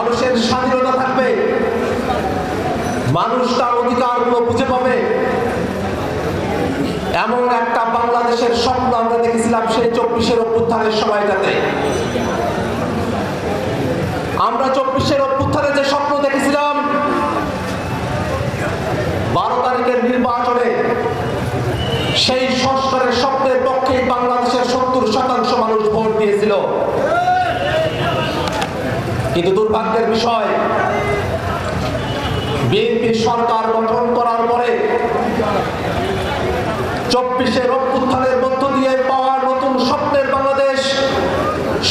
মানুষের স্বাধীনতা থাকবে, মানুষ তার অধিকারগুলো বুঝে পাবে, এমন একটা বাংলাদেশের স্বপ্ন আমরা দেখেছিলাম সেই 24-এর অভ্যুত্থানের সময়টাতে। আমরা 24-এর অভ্যুত্থানে যে স্বপ্ন দেখেছিলাম, 12 তারিখের নির্বাচনে সেই সংস্কারের স্বপ্নের পক্ষে বাংলাদেশের 70% মানুষ ভোট দিয়েছিল। কিন্তু দুর্ভাগ্যের বিষয়, বিএনপি সরকার গঠন করার পরে 24-এর অভ্যুত্থানের মধ্য দিয়ে পাওয়া নতুন স্বপ্নের বাংলাদেশ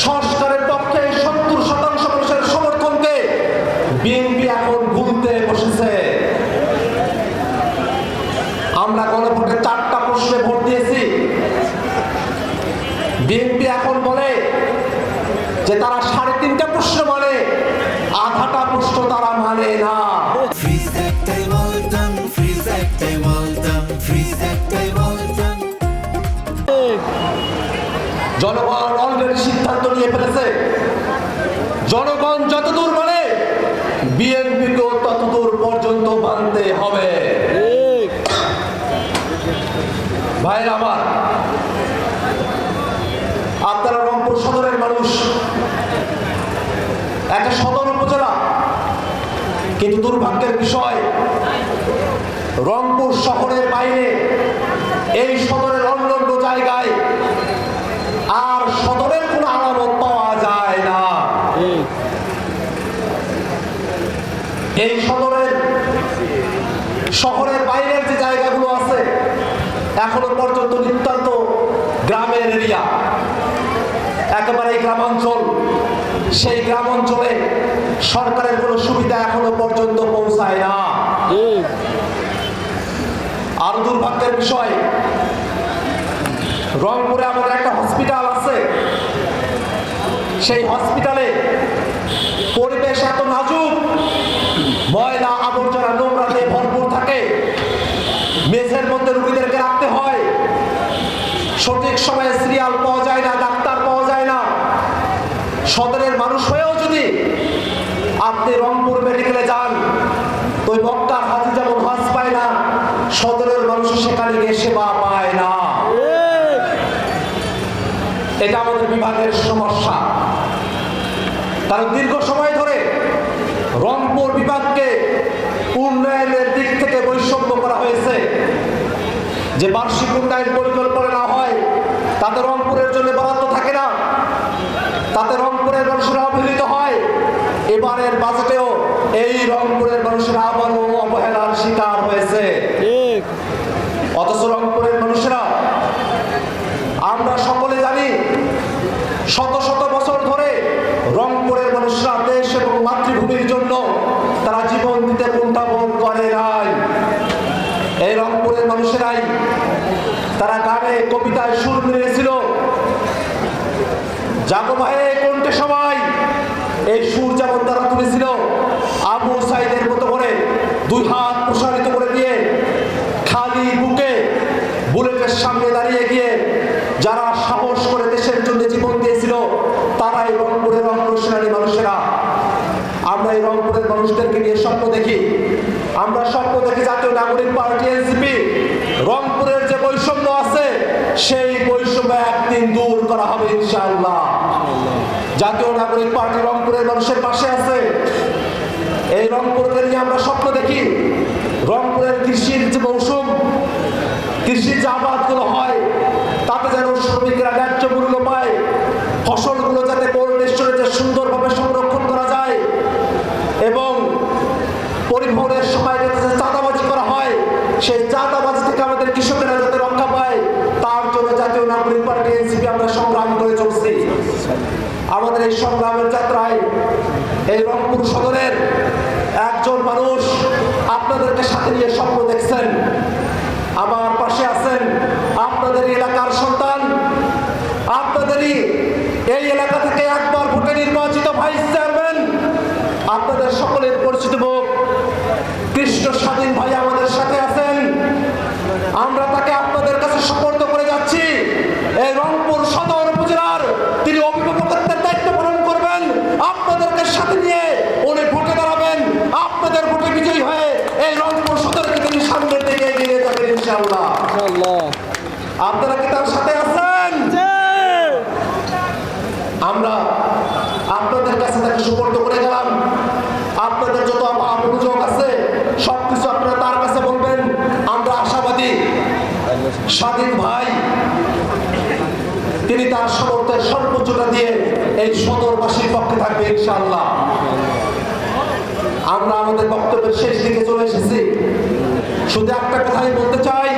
সংস্কারের পক্ষে 70% মানুষের সমর্থনকে বিএনপি এখন ভুলতে বসেছে। আমরা গণভোটে 4টা প্রশ্নে ভোট দিয়েছি। বিএনপি এখন বলে যে তারা 3.5টা প্রশ্ন মানে, আধাটা প্রশ্ন তারা মানে না। জনগণ অলরেডি সিদ্ধান্ত নিয়ে ফেলেছে, জনগণ যতদূর মানে বিএনপিকেও ততদূর পর্যন্ত মানতে হবে। ভাইরা আমার, আপনারা রংপুর সদরের মানুষ, একটা সদর উপজেলা, কিন্তু দুর্ভাগ্যের বিষয় রংপুর শহরের বাইরে এই সদরের অন্যান্য জায়গায় আর সদরের কোনো আলামত পাওয়া যায় না। এই শহরের বাইরের যে জায়গাগুলো আছে এখনো পর্যন্ত নিতান্ত গ্রামের এরিয়া, একেবারে গ্রামাঞ্চল। সেই গ্রামাঞ্চলে সরকারের কোনো সুবিধা এখনো পর্যন্ত পৌঁছায় না। আর দুর্ভাগ্যের বিষয়, রংপুরে আমাদের একটা হসপিটাল আছে, সেই হসপিটালে পরিবেশ এত নাজুক, ময়লা আবর্জনা নোংরাতে ভরপুর থাকে, মেঝের মধ্যে রোগীদেরকে রাখতে হয়, সঠিক সময়ে সিরিয়াল পাওয়া যায় না, ডাক্তার পাওয়া যায় না। সদরের মানুষ হয়েও যদি আপনি রংপুর মেডিকেলে যান, তো বক্তার হাজি যেমন হজ পায় না, সদরের মানুষ সেখানে গিয়ে সেবা পায় না। এটা আমাদের বিভাগের সমস্যা। কারণ দীর্ঘ সময় ধরে রংপুর বিভাগকে উন্নয়নের দিক থেকে বৈষম্য করা হয়েছে। যে বার্ষিক উন্নয়ন পরিকল্পনা না হয় তাতে রংপুরের জন্য বরাদ্দ থাকে না, তাতে রংপুরের মানুষেরা অবহেলিত হয়। এবারের বাজেটেও এই রংপুরের মানুষেরা আবারও অবহেলার শিকার হয়েছে। অথচ রংপুরের মানুষেরা, আমরা সকলে জানি, শত শত বছর ধরে রংপুরের মানুষরা দেশ এবং মাতৃভূমির জন্য তারা জীবন দিতে কুণ্ঠাবোধ করে নাই। এই রংপুরের মানুষেরাই তারা গানে কবিতায় সুর মিলিয়েছিল, জাগো ভাইয়ে কোনটে সবাই, এই সুর যেমন তারা তুলেছিল আবু সাইদের মতো করে 2 হাত প্রসারিত করে দিয়ে খালি বুকে বুলেটের সামনে দাঁড়িয়ে গিয়ে যারা সাহস করে দেশের জন্য জীবন দিয়েছিল তারাই রংপুরের অগ্রসেনানী মানুষেরা। আমরা এই রংপুরের মানুষদেরকে নিয়ে স্বপ্ন দেখি, আমরা স্বপ্ন দেখি জাতীয় নাগরিক পার্টি এনসিপি রংপুরের যে বৈষম্য আছে সেই বৈষম্য একদিন দূর করা হবে ইনশাআল্লাহ। জাতীয় নাগরিক পার্টি রংপুরের মানুষের পাশে আছে। এই রংপুরকে নিয়ে আমরা স্বপ্ন দেখি রংপুরের কৃষির যে মৌসুম, কৃষির যে আবাদগুলো হয় তাতে যেন শ্রমিকরা ন্যায্য মূল্য পায়, ফসলগুলো যাতে কোল্ড স্টোরেজে সুন্দরভাবে সংরক্ষণ করা যায় এবং পরিবহনের সময় যাতে চাঁদাবাজি করা হয় সেই চাঁদাবাজি থেকে আমাদের কৃষকেরা যাতে রক্ষা পায়, তার জন্য জাতীয় নাগরিক পার্টি এনসিপি আমরা সংগ্রাম করে চলছি। আমাদের এই সংগ্রামের যাত্রায় এই রংপুর সদরের একজন মানুষ আপনাদেরকে সাথে নিয়ে স্বপ্ন দেখছেন, আমার পাশে আছেন, আপনাদের এলাকার সন্তান, আপনাদেরই এই এলাকা থেকে একবার ভোটে নির্বাচিত ভাইস চেয়ারম্যান, আপনাদের সকলের পরিচিত মুখ কৃষ্ণ স্বাধীন ভাই আমাদের সাথে আছেন। আমরা তাকে আপনাদের কাছে সুপর্দ করে যাচ্ছি। এই রংপুর সদর উপজেলার তিনি অভিভাবকত্বের দায়িত্ব পালন করবেন। আপনাদেরকে সাথে নিয়ে স্বাধীন ভাই তিনি তার সমর্থের সর্বোচ্চটা দিয়ে এই সদরবাসীর পক্ষে থাকবে ইনশাআল্লাহ। আমরা আমাদের বক্তব্যের শেষ দিকে চলে এসেছি। শুধু একটা কথাই বলতে চাই,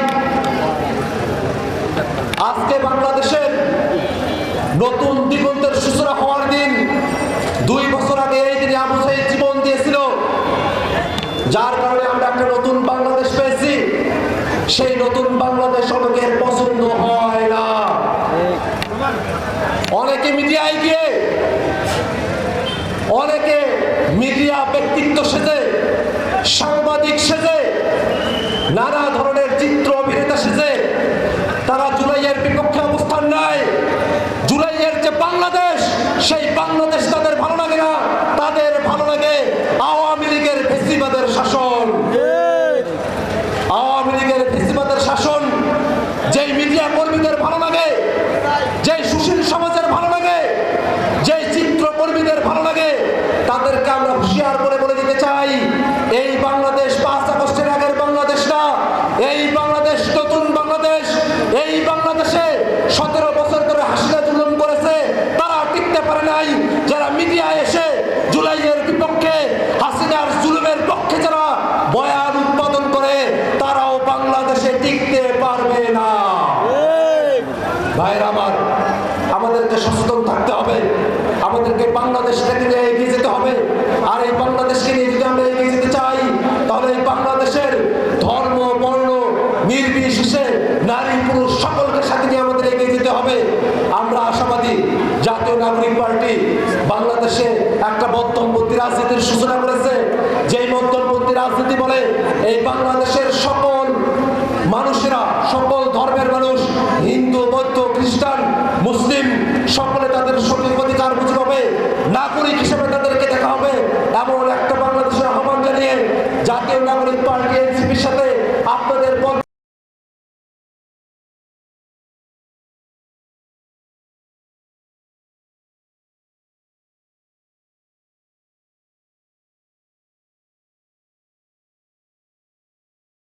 আজকে বাংলাদেশের নতুন দিগন্তের সূচনা হওয়ার দিন। 2 বছর আগে এই দিনে আবু সাঈদ জীবন দিয়েছিল, যার কারণে আমরা একটা নতুন বাংলাদেশ পেয়েছি। সেই নতুন বাংলাদেশ অনেকের পছন্দ হয় না। অনেকে মিডিয়ায় গিয়ে, অনেকে মিডিয়া ব্যক্তিত্ব সেজে, সাংবাদিক সেজে, নানা ধরনের চিত্র অভিনেতা সেজে তারা জুলাইয়ের বিপক্ষে অবস্থান নেয়। জুলাইয়ের যে বাংলাদেশ, সেই বাংলাদেশ তাদের ভালো লাগে না, তাদের ভালো লাগে আওয়ামী লীগের ফেসিবাদের শাসন। আওয়ামী লীগের ফেসিবাদের শাসন যেই মিডিয়া কর্মীদের ভালো লাগে, যেই সুশীল সমাজের ভালো লাগে, যেই চিত্র কর্মীদের ভালো লাগে, তাদেরকে আমরা হুঁশিয়ার করে বলে দিতে চাই, এই বাংলাদেশ 5 আগস্টের আগের বাংলাদেশ না। এই বাংলাদেশ নতুন বাংলাদেশ। এই বাংলাদেশে 17 বছর ধরে হাসিনা জুলুম করেছে, তারা টিকতে পারে নাই। যারা মিডিয়ায় এসে জুলাইয়ের বিপক্ষে, হাসিনার জুলুমের পক্ষে যারা বয়ান উৎপাদন করে, তারাও বাংলাদেশে টিকতে পারবে না। ভাইরা আমার, আমাদেরকে সচেতন থাকতে হবে। আমাদেরকে বাংলাদেশটাকে নিয়ে এগিয়ে যেতে হবে। আর এই বাংলাদেশকে নিয়ে যদি আমরা এগিয়ে যেতে চাই, তাহলে এই বাংলাদেশের ধর্ম বর্ণ নির্বিশেষে নারী পুরুষ সকলকে সাথে নিয়ে আমাদের এগিয়ে যেতে হবে। আমরা আশাবাদী, জাতীয় নাগরিক পার্টি বাংলাদেশে একটা মধ্যমপন্থী রাজনীতির সূচনা করেছে। যেই মধ্যমপন্থী রাজনীতি বলে এই বাংলাদেশের সকল মানুষেরা, সকল ধর্মের মানুষ, হিন্দু বৌদ্ধ খ্রিস্টান মুসলিম, সকলে তাদের সঠিক অধিকার বুঝে পাবে, নাগরিক হিসেবে তাদেরকে দেখা হবে। এমন একটা বাংলাদেশের আহ্বান জানিয়ে জাতীয়